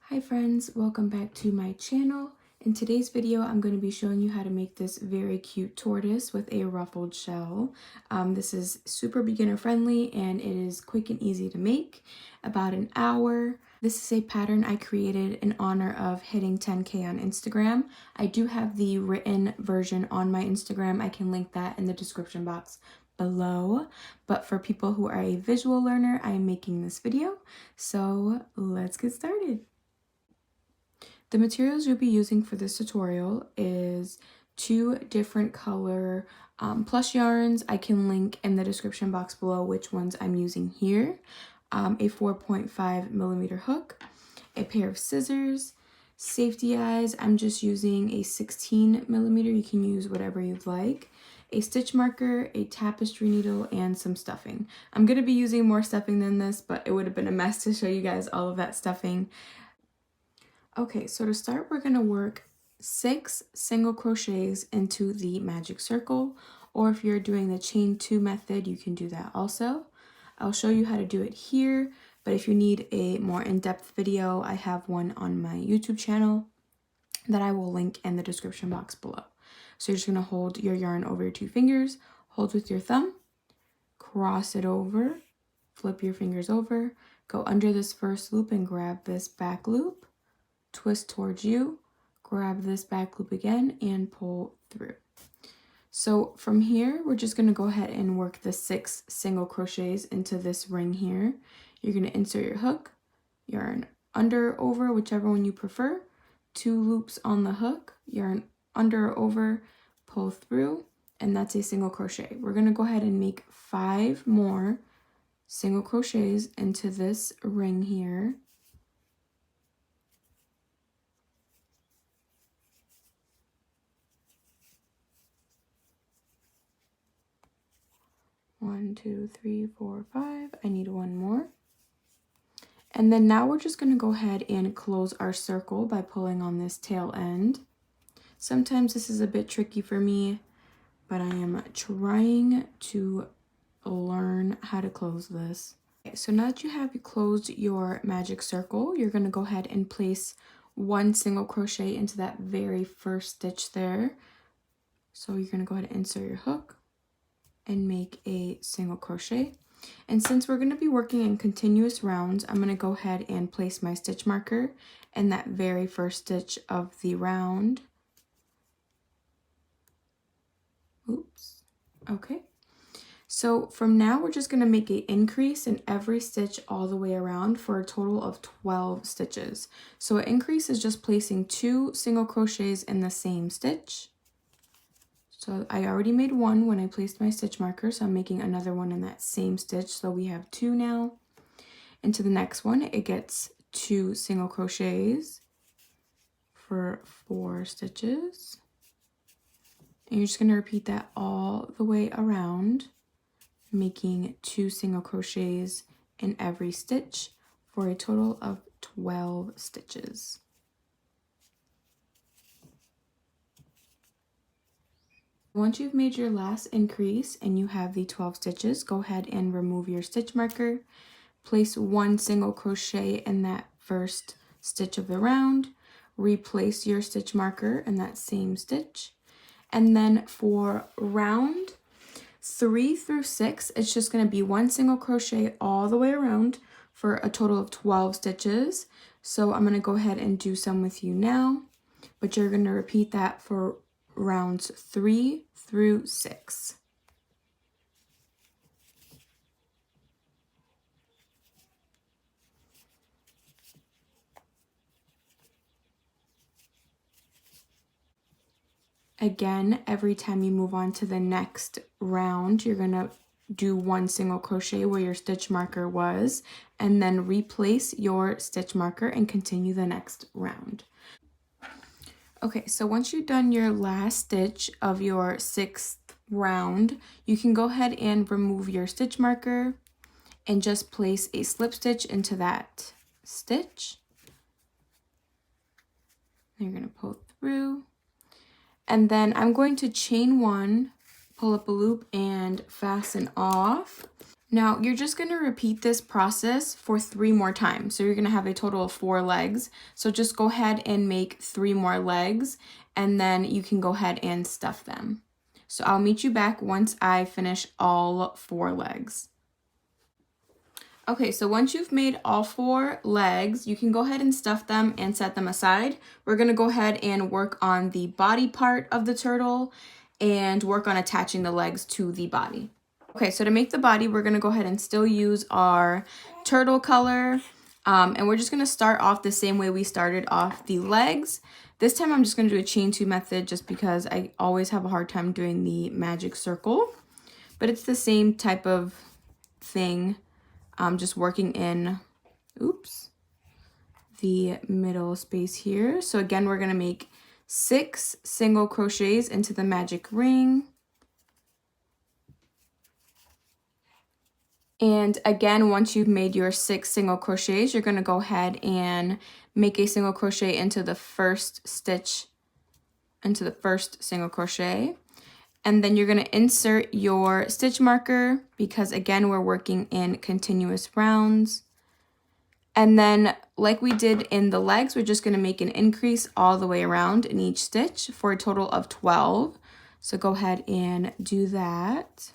Hi friends, welcome back to my channel. In today's video, I'm going to be showing you how to make this very cute tortoise with a ruffled shell. This is super beginner friendly and it is quick and easy to make, about an hour. This is a pattern I created in honor of hitting 10K on Instagram. I do have the written version on my Instagram. I can link that in the description box below, but for people who are a visual learner, I am making this video, so let's get started. The materials you'll be using for this tutorial is 2 different color plush yarns. I can link in the description box below which ones I'm using here. A 4.5mm hook, a pair of scissors, safety eyes. I'm just using a 16mm. You can use whatever you'd like. A stitch marker, a tapestry needle, and some stuffing. I'm going to be using more stuffing than this, but it would have been a mess to show you guys all of that stuffing. Okay, so to start, we're going to work 6 single crochets into the magic circle, or if you're doing the chain 2 method, you can do that also. I'll show you how to do it here, but if you need a more in-depth video, I have one on my YouTube channel that I will link in the description box below. So you're just going to hold your yarn over your 2 fingers, hold with your thumb, cross it over, flip your fingers over, go under this first loop and grab this back loop. Twist towards you, grab this back loop again, and pull through. So from here, we're just going to go ahead and work the 6 single crochets into this ring here. You're going to insert your hook, yarn under or over, whichever one you prefer, 2 loops on the hook, yarn under or over, pull through, and that's a single crochet. We're going to go ahead and make 5 more single crochets into this ring here. One, 2, 3, 4, 5. I need 1 more. And then now we're just going to go ahead and close our circle by pulling on this tail end. Sometimes this is a bit tricky for me, but I am trying to learn how to close this. Okay, so now that you have closed your magic circle, you're going to go ahead and place 1 single crochet into that very first stitch there. So you're going to go ahead and insert your hook and make a single crochet. And since we're going to be working in continuous rounds, I'm going to go ahead and place my stitch marker in that very first stitch of the round. Oops. Okay. So from now, we're just going to make an increase in every stitch all the way around for a total of 12 stitches. So an increase is just placing 2 single crochets in the same stitch. So I already made 1 when I placed my stitch marker, so I'm making another one in that same stitch. So we have 2 now. Into the next one, it gets 2 single crochets for 4 stitches. And you're just going to repeat that all the way around, making 2 single crochets in every stitch for a total of 12 stitches. Once you've made your last increase and you have the 12 stitches, go ahead and remove your stitch marker. Place 1 single crochet in that first stitch of the round. Replace your stitch marker in that same stitch. And then for round 3 through 6, it's just going to be 1 single crochet all the way around for a total of 12 stitches. So I'm going to go ahead and do some with you now, but you're going to repeat that for rounds 3 through 6. Again, every time you move on to the next round, you're going to do 1 single crochet where your stitch marker was, and then replace your stitch marker and continue the next round. Okay, so once you've done your last stitch of your 6th round, you can go ahead and remove your stitch marker and just place a slip stitch into that stitch. You're going to pull through. And then I'm going to chain 1, pull up a loop, and fasten off. Now you're just going to repeat this process for 3 more times. So you're going to have a total of 4 legs. So just go ahead and make 3 more legs, and then you can go ahead and stuff them. So I'll meet you back once I finish all 4 legs. Okay, so once you've made all 4 legs, you can go ahead and stuff them and set them aside. We're going to go ahead and work on the body part of the turtle and work on attaching the legs to the body. Okay, so to make the body, we're going to go ahead and still use our turtle color. And we're just going to start off the same way we started off the legs. This time I'm just going to do a chain 2 method just because I always have a hard time doing the magic circle. But it's the same type of thing. Just working in, the middle space here. So again, we're going to make 6 single crochets into the magic ring. And again, once you've made your 6 single crochets, you're going to go ahead and make a single crochet into the first stitch, into the first single crochet. And then you're going to insert your stitch marker because again, we're working in continuous rounds. And then like we did in the legs, we're just going to make an increase all the way around in each stitch for a total of 12. So go ahead and do that.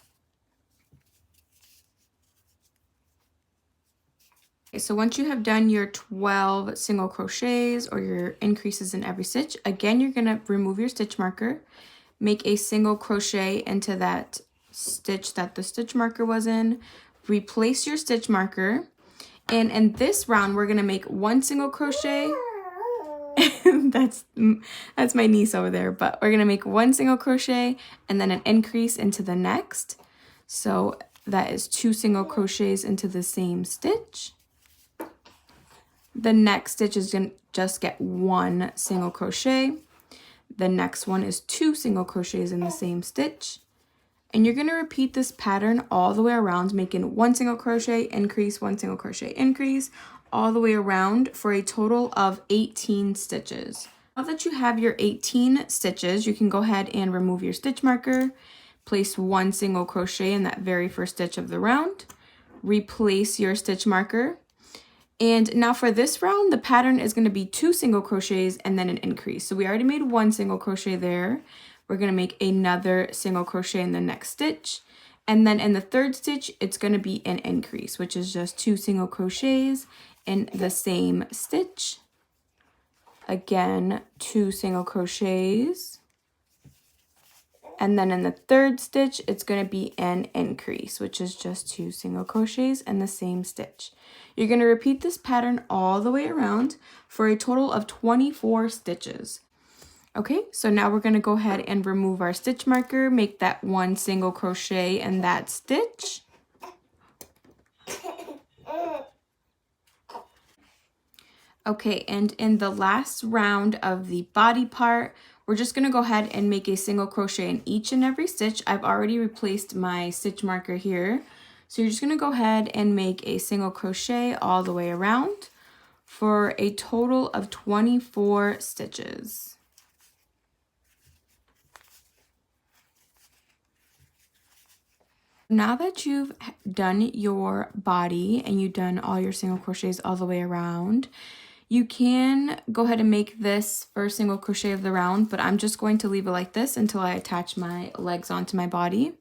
Okay, so once you have done your 12 single crochets or your increases in every stitch, again, you're going to remove your stitch marker, make a single crochet into that stitch that the stitch marker was in, replace your stitch marker, and in this round, we're going to make 1 single crochet. That's my niece over there, but we're going to make 1 single crochet and then an increase into the next. So that is 2 single crochets into the same stitch. The next stitch is going to just get 1 single crochet. The next one is 2 single crochets in the same stitch. And you're going to repeat this pattern all the way around, making 1 single crochet, increase, 1 single crochet, increase, all the way around for a total of 18 stitches. Now that you have your 18 stitches, you can go ahead and remove your stitch marker, place 1 single crochet in that very first stitch of the round, replace your stitch marker. And now for this round, the pattern is going to be 2 single crochets and then an increase. So we already made 1 single crochet there. We're going to make another single crochet in the next stitch. And then in the third stitch, it's going to be an increase, which is just 2 single crochets in the same stitch. Again, 2 single crochets. And then in the third stitch, it's going to be an increase, which is just 2 single crochets in the same stitch. You're going to repeat this pattern all the way around for a total of 24 stitches. Okay, so now we're going to go ahead and remove our stitch marker, make that 1 single crochet in that stitch. Okay, and in the last round of the body part, we're just going to go ahead and make a single crochet in each and every stitch. I've already replaced my stitch marker here. So you're just going to go ahead and make a single crochet all the way around for a total of 24 stitches. Now that you've done your body and you've done all your single crochets all the way around, you can go ahead and make this first single crochet of the round, but I'm just going to leave it like this until I attach my legs onto my body.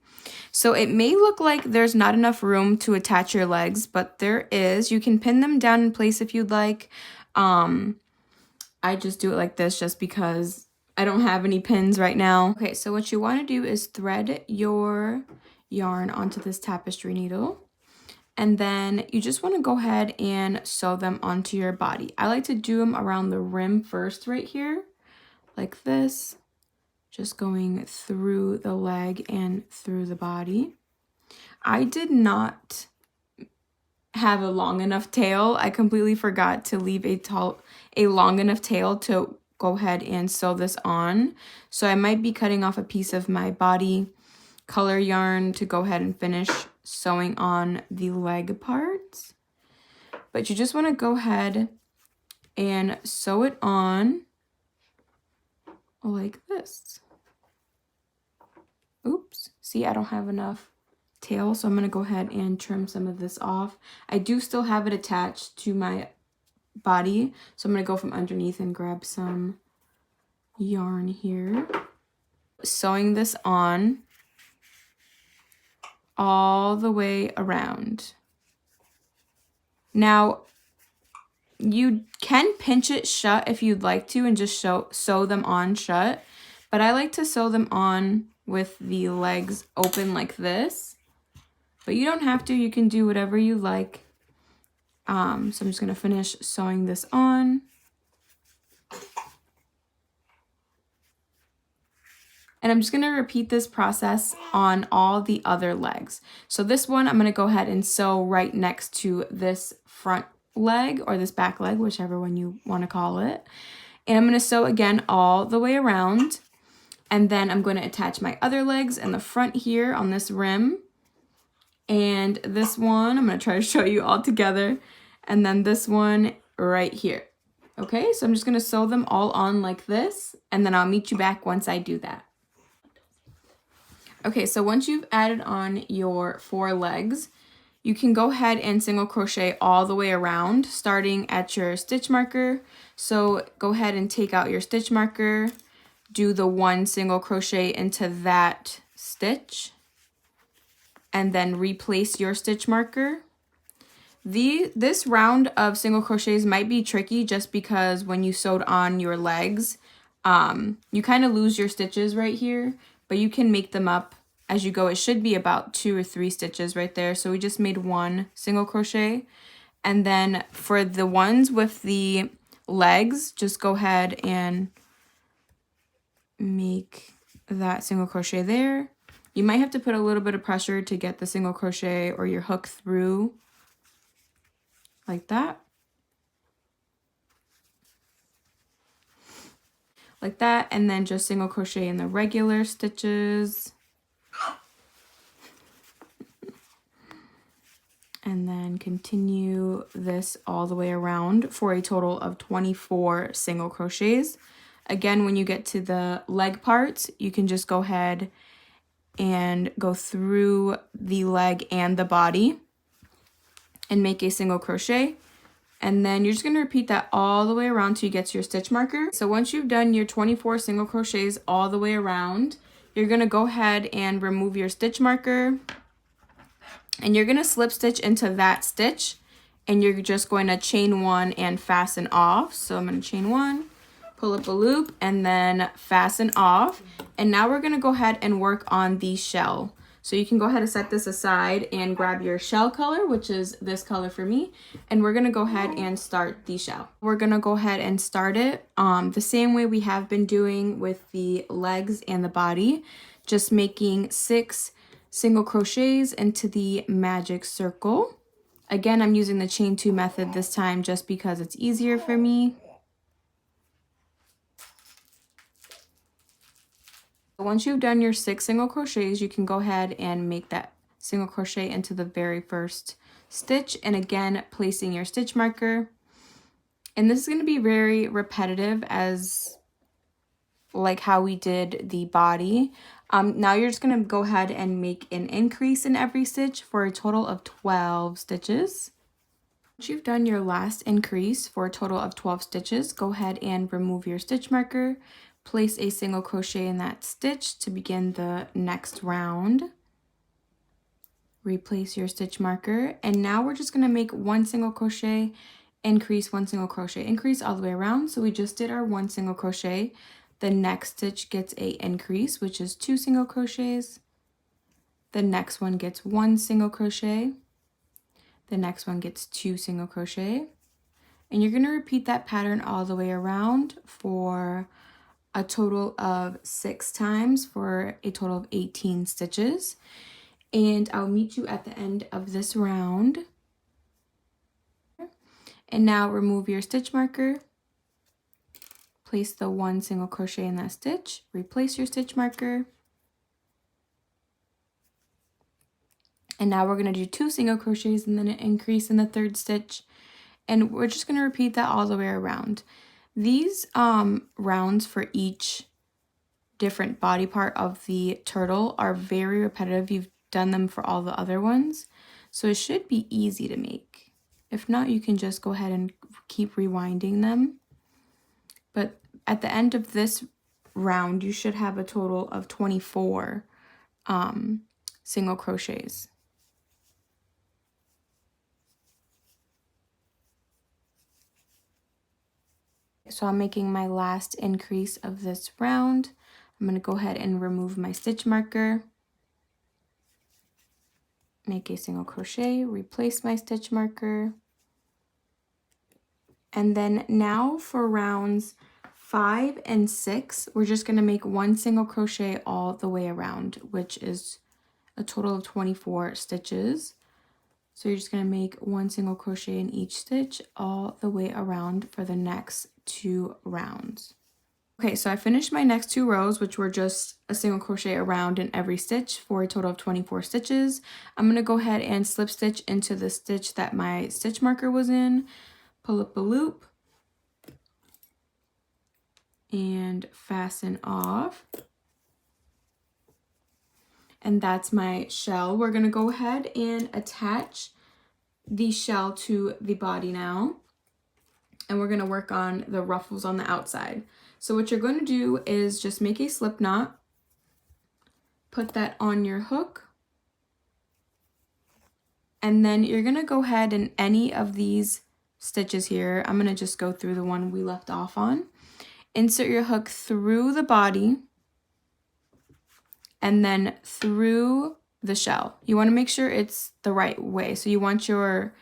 So it may look like there's not enough room to attach your legs, but there is. You can pin them down in place if you'd like. I just do it like this just because I don't have any pins right now. Okay, so what you want to do is thread your yarn onto this tapestry needle. And then you just want to go ahead and sew them onto your body. I like to do them around the rim first right here, like this, just going through the leg and through the body. I did not have a long enough tail. I completely forgot to leave a long enough tail to go ahead and sew this on. So I might be cutting off a piece of my body color yarn to go ahead and finish sewing on the leg parts. But you just want to go ahead and sew it on like this. Oops, see, I don't have enough tail, so I'm going to go ahead and trim some of this off. I do still have it attached to my body, so I'm going to go from underneath and grab some yarn here. Sewing this on all the way around. Now, you can pinch it shut if you'd like to and just sew them on shut, but I like to sew them on with the legs open like this. But you don't have to, you can do whatever you like. So I'm just going to finish sewing this on. And I'm just going to repeat this process on all the other legs. So this one, I'm going to go ahead and sew right next to this front leg or this back leg, whichever one you want to call it. And I'm going to sew again all the way around. And then I'm going to attach my other legs in the front here on this rim. And this one, I'm going to try to show you all together. And then this one right here. Okay, so I'm just going to sew them all on like this. And then I'll meet you back once I do that. Okay, so once you've added on your 4 legs, you can go ahead and single crochet all the way around, starting at your stitch marker. So go ahead and take out your stitch marker, do the 1 single crochet into that stitch, and then replace your stitch marker. This round of single crochets might be tricky just because when you sewed on your legs, you kind of lose your stitches right here, but you can make them up as you go. It should be about 2 or 3 stitches right there. So we just made 1 single crochet. And then for the ones with the legs, just go ahead and make that single crochet there. You might have to put a little bit of pressure to get the single crochet or your hook through like that. Like that, and then just single crochet in the regular stitches. And then continue this all the way around for a total of 24 single crochets. Again, when you get to the leg parts, you can just go ahead and go through the leg and the body and make a single crochet. And then you're just going to repeat that all the way around till you get to your stitch marker. So once you've done your 24 single crochets all the way around, you're going to go ahead and remove your stitch marker. And you're going to slip stitch into that stitch. And you're just going to chain 1 and fasten off. So I'm going to chain 1, pull up a loop, and then fasten off. And now we're going to go ahead and work on the shell. So you can go ahead and set this aside and grab your shell color, which is this color for me. And we're going to go ahead and start the shell. We're going to go ahead and start it the same way we have been doing with the legs and the body. Just making 6 single crochets into the magic circle. Again, I'm using the chain 2 method this time just because it's easier for me. Once you've done your 6 single crochets, you can go ahead and make that single crochet into the very first stitch, and again placing your stitch marker. And this is going to be very repetitive as like how we did the body. Now you're just going to go ahead and make an increase in every stitch for a total of 12 stitches. Once you've done your last increase for a total of 12 stitches, go ahead and remove your stitch marker. Place a single crochet in that stitch to begin the next round. Replace your stitch marker, and now we're just going to make 1 single crochet, increase, 1 single crochet, increase all the way around. So we just did our 1 single crochet. The next stitch gets a increase, which is 2 single crochets. The next one gets 1 single crochet. The next one gets 2 single crochet. And you're going to repeat that pattern all the way around for a total of 6 times for a total of 18 stitches. And I'll meet you at the end of this round. And now remove your stitch marker. Place the 1 single crochet in that stitch. Replace your stitch marker. And now we're going to do 2 single crochets and then an increase in the 3rd stitch. And we're just going to repeat that all the way around. These rounds for each different body part of the turtle are very repetitive. You've done them for all the other ones. So it should be easy to make. If not, you can just go ahead and keep rewinding them. But at the end of this round, you should have a total of 24 single crochets. So I'm making my last increase of this round. I'm going to go ahead and remove my stitch marker, make a single crochet, replace my stitch marker. And then now for rounds 5 and 6, we're just going to make one single crochet all the way around, which is a total of 24 stitches. So you're just going to make one single crochet in each stitch all the way around for the next 2 rounds. Okay, so I finished my next 2 rows, which were just a single crochet around in every stitch for a total of 24 stitches. I'm going to go ahead and slip stitch into the stitch that my stitch marker was in, pull up a loop, and fasten off. And that's my shell. We're going to go ahead and attach the shell to the body now. And we're going to work on the ruffles on the outside. So what you're going to do is just make a slip knot, put that on your hook, and then you're going to go ahead and any of these stitches here, I'm going to just go through the one we left off on, insert your hook through the body and then through the shell. You want to make sure it's the right way. So you want your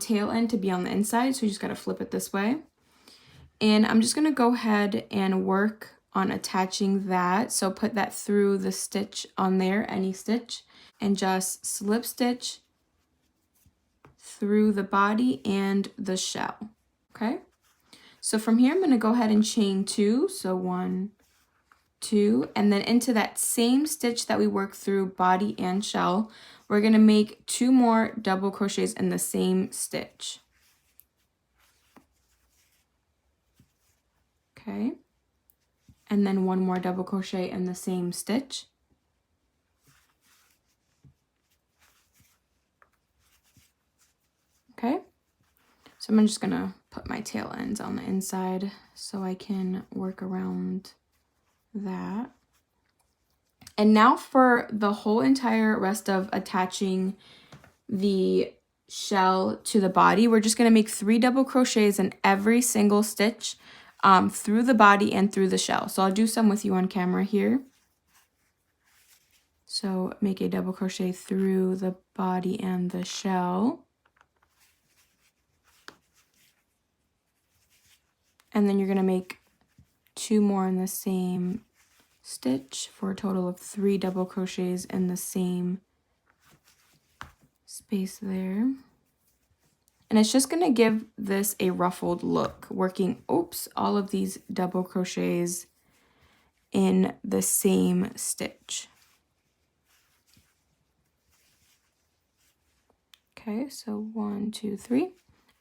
tail end to be on the inside, so you just got to flip it this way. And I'm just going to go ahead and work on attaching that. So put that through the stitch on there, any stitch, and just slip stitch through the body and the shell. Okay, so from here I'm going to go ahead and chain 2. So 1, 2, and then into that same stitch that we worked through body and shell, we're going to make 2 more double crochets in the same stitch. Okay, and then 1 more double crochet in the same stitch. Okay, so I'm just gonna put my tail ends on the inside so I can work around that. And now for the whole entire rest of attaching the shell to the body, we're just gonna make 3 double crochets in every single stitch through the body and through the shell. So I'll do some with you on camera here. So make a double crochet through the body and the shell. And then you're going to make 2 more in the same stitch for a total of 3 double crochets in the same space there. And it's just going to give this a ruffled look, working, all of these double crochets in the same stitch. Okay, so 1, 2, 3,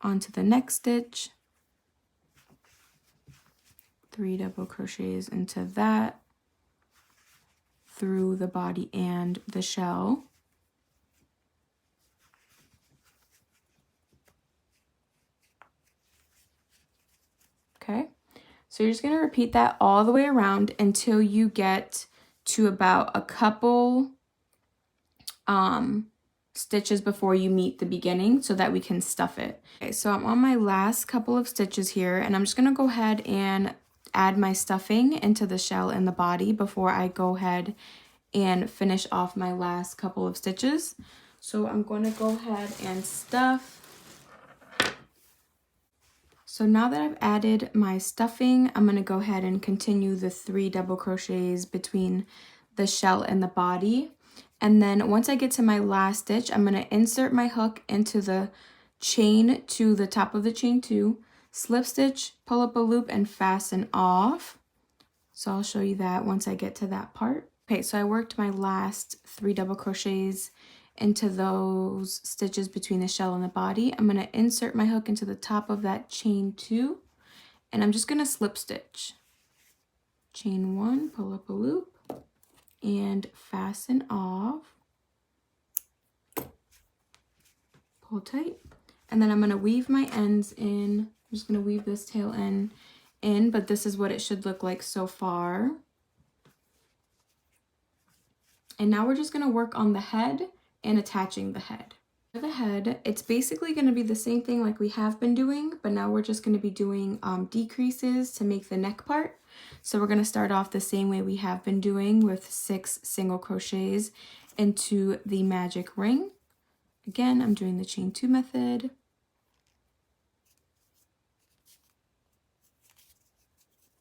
on to the next stitch. 3 double crochets into that, through the body and the shell. Okay, so you're just going to repeat that all the way around until you get to about a couple stitches before you meet the beginning so that we can stuff it. Okay, so I'm on my last couple of stitches here, and I'm just going to go ahead and add my stuffing into the shell and the body before I go ahead and finish off my last couple of stitches. So I'm going to go ahead and stuff. So now that I've added my stuffing, I'm going to go ahead and continue the 3 double crochets between the shell and the body. And then once I get to my last stitch, I'm going to insert my hook into the chain to the top of the chain 2, slip stitch, pull up a loop, and fasten off. So I'll show you that once I get to that part. Okay, so I worked my last 3 double crochets into those stitches between the shell and the body. I'm going to insert my hook into the top of that chain 2, and I'm just going to slip stitch. Chain 1, pull up a loop, and fasten off. pull tight, and then I'm going to weave my ends in. I'm just going to weave this tail end in, but this is what it should look like so far. And now we're just going to work on the head and attaching the head. For the head, it's basically going to be the same thing like we have been doing, but now we're just going to be doing decreases to make the neck part. So we're going to start off the same way we have been doing with 6 single crochets into the magic ring. Again, I'm doing the chain 2 method.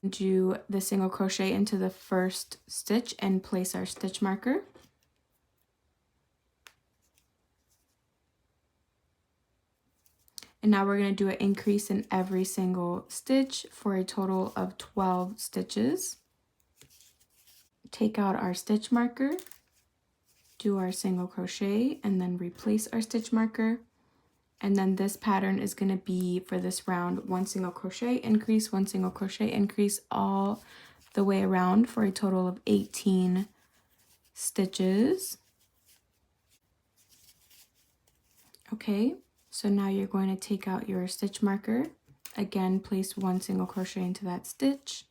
Do the single crochet into the first stitch and place our stitch marker. And now we're going to do an increase in every single stitch for a total of 12 stitches. Take out our stitch marker, do our single crochet, and then replace our stitch marker. And then this pattern is going to be, for this round, 1 single crochet increase, 1 single crochet increase all the way around for a total of 18 stitches. Okay, so now you're going to take out your stitch marker. Again, place 1 single crochet into that stitch,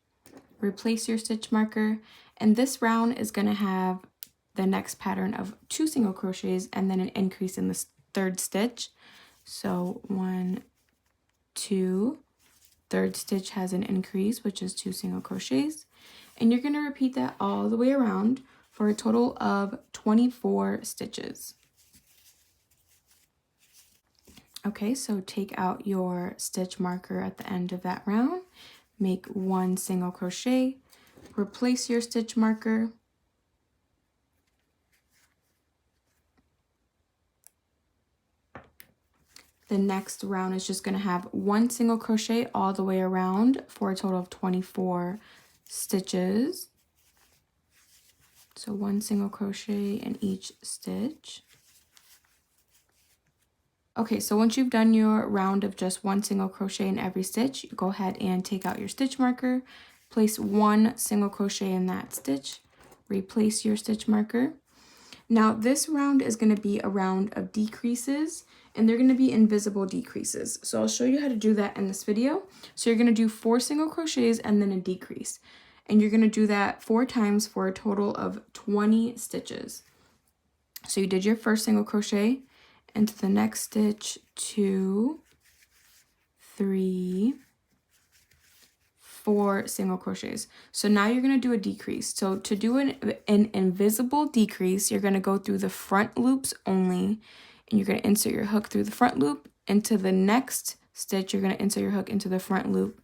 replace your stitch marker, and this round is going to have the next pattern of 2 single crochets and then an increase in the third stitch. So 1, 2, third stitch has an increase, which is 2 single crochets, and you're going to repeat that all the way around for a total of 24 stitches. Okay, so take out your stitch marker at the end of that round, make 1 single crochet, replace your stitch marker, the next round is just going to have 1 single crochet all the way around for a total of 24 stitches. So 1 single crochet in each stitch. Okay, so once you've done your round of just 1 single crochet in every stitch, you go ahead and take out your stitch marker, place 1 single crochet in that stitch, replace your stitch marker. Now this round is going to be a round of decreases, and they're going to be invisible decreases. So I'll show you how to do that in this video. So you're going to do 4 single crochets and then a decrease. And you're going to do that 4 times for a total of 20 stitches. So you did your first single crochet into the next stitch, 2, 3, 4 single crochets. So now you're going to do a decrease. So to do an invisible decrease, you're going to go through the front loops only, and you're going to insert your hook through the front loop. Into the next stitch, you're going to insert your hook into the front loop,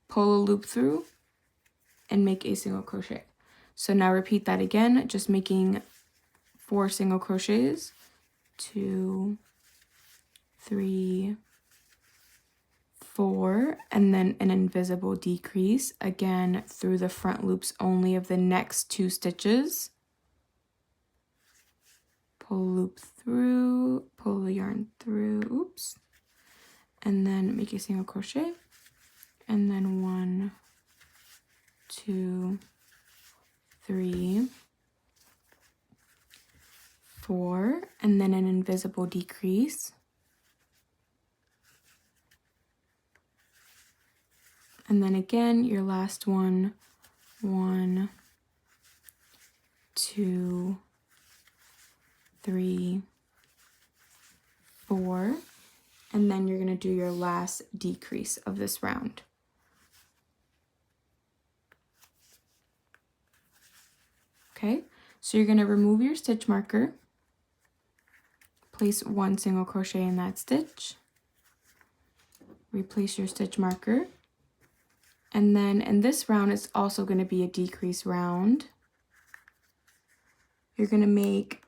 pull a loop through, and make a single crochet. So now repeat that again, just making 4 single crochets, 2, 3, 4, and then an invisible decrease again through the front loops only of the next 2 stitches. Pull loop through, pull the yarn through, oops, and then make a single crochet, and then 1, 2, 3, 4, and then an invisible decrease. And then again, your last one, 1, 2, 3, 4, and then you're going to do your last decrease of this round. Okay, so you're going to remove your stitch marker, place 1 single crochet in that stitch, replace your stitch marker, and then in this round it's also going to be a decrease round. You're going to make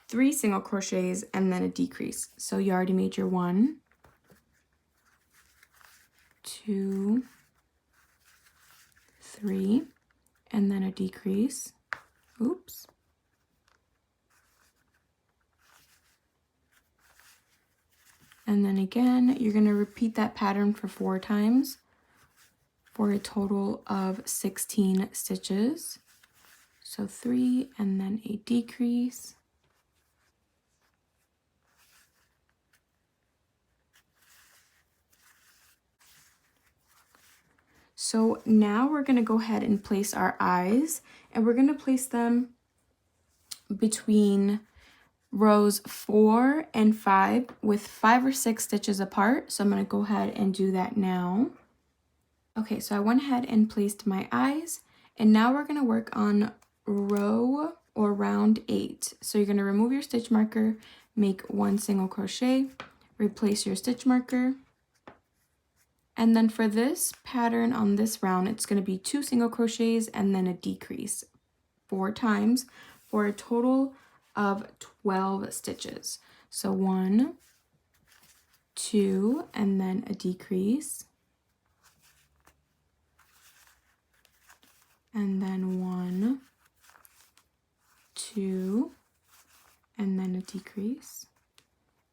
3 single crochets and then a decrease. So you already made your 1, 2, 3, and then a decrease. Oops. And then again, you're going to repeat that pattern for 4 times for a total of 16 stitches. So 3 and then a decrease. So now we're going to go ahead and place our eyes, and we're going to place them between rows 4 and 5 with 5 or 6 stitches apart. So I'm going to go ahead and do that now. Okay, so I went ahead and placed my eyes, and now we're going to work on row or round 8. So you're going to remove your stitch marker, make 1 single crochet, replace your stitch marker, and then for this pattern on this round, it's going to be 2 single crochets and then a decrease 4 times for a total of 12 stitches. So 1, 2, and then a decrease, and then 1, 2, and then a decrease,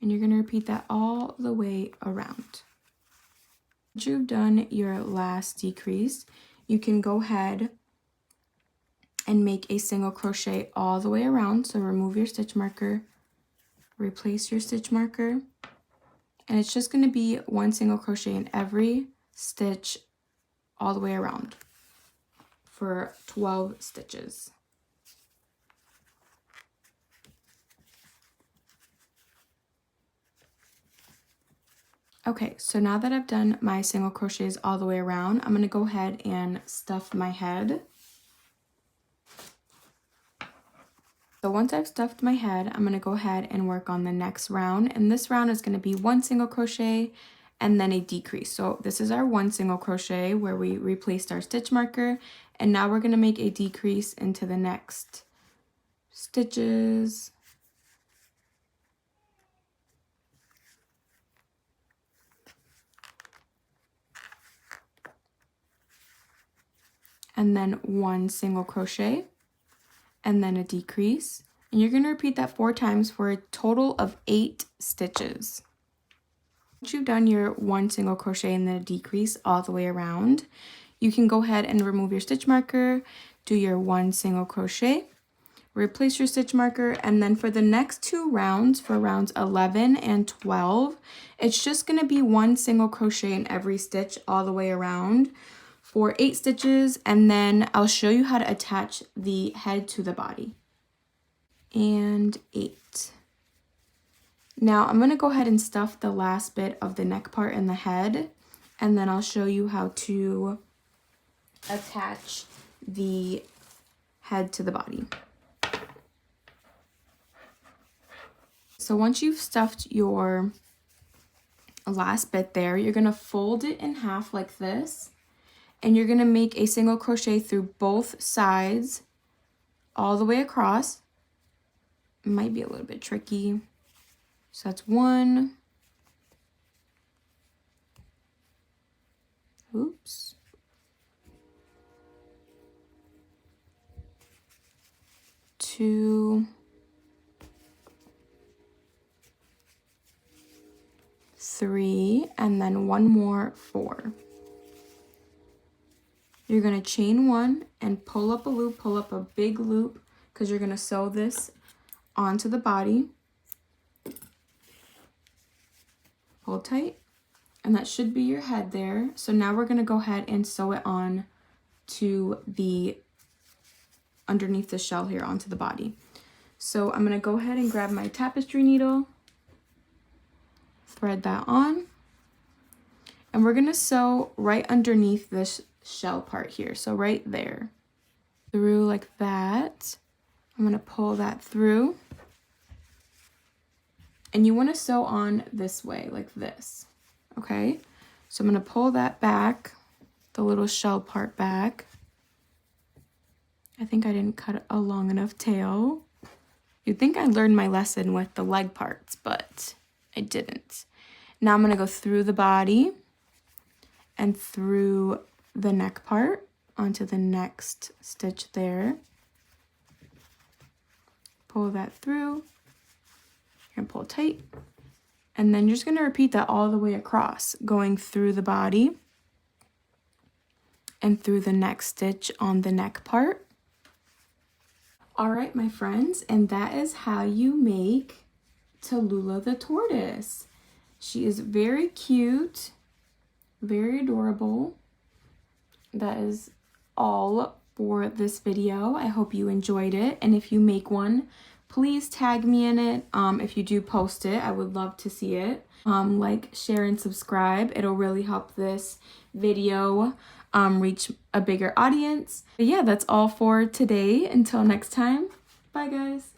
and you're going to repeat that all the way around. Once you've done your last decrease, you can go ahead and make a single crochet all the way around. So remove your stitch marker, replace your stitch marker, and it's just going to be 1 single crochet in every stitch all the way around for 12 stitches. Okay, so now that I've done my single crochets all the way around, I'm going to go ahead and stuff my head. So once I've stuffed my head, I'm going to go ahead and work on the next round. And this round is going to be 1 single crochet and then a decrease. So this is our 1 single crochet where we replaced our stitch marker. And now we're going to make a decrease into the next stitches. And then 1 single crochet, and then a decrease. And you're going to repeat that 4 times for a total of 8 stitches. Once you've done your 1 single crochet and then a decrease all the way around, you can go ahead and remove your stitch marker, do your 1 single crochet, replace your stitch marker, and then for the next 2 rounds, for rounds 11 and 12, it's just going to be 1 single crochet in every stitch all the way around for 8 stitches, and then I'll show you how to attach the head to the body. And 8. Now I'm going to go ahead and stuff the last bit of the neck part and the head, and then I'll show you how to attach the head to the body. So once you've stuffed your last bit there, you're going to fold it in half like this, and you're going to make a single crochet through both sides all the way across. It might be a little bit tricky. So that's 1. Oops. 2. 3, and then 1 more, 4. You're going to chain 1 and pull up a loop, pull up a big loop, because you're going to sew this onto the body. Pull tight, and that should be your head there. So now we're going to go ahead and sew it on to the underneath the shell here onto the body. So I'm going to go ahead and grab my tapestry needle, thread that on, and we're going to sew right underneath this shell part here. So right there, through like that. I'm going to pull that through, and you want to sew on this way like this. Okay, so I'm going to pull that back, the little shell part back. I think I didn't cut a long enough tail. You'd think I learned my lesson with the leg parts, but I didn't. Now I'm going to go through the body and through the neck part onto the next stitch there. Pull that through. You're going to pull tight. And then you're just going to repeat that all the way across, going through the body and through the next stitch on the neck part. All right, my friends, and that is how you make Tellulah the Tortoise. She is very cute, very adorable. that is all for this video. I hope you enjoyed it, and if you make one, please tag me in it. If you do post it, I would love to see it. Like, share, and subscribe. It'll really help this video reach a bigger audience. But yeah, that's all for today. Until next time, bye guys.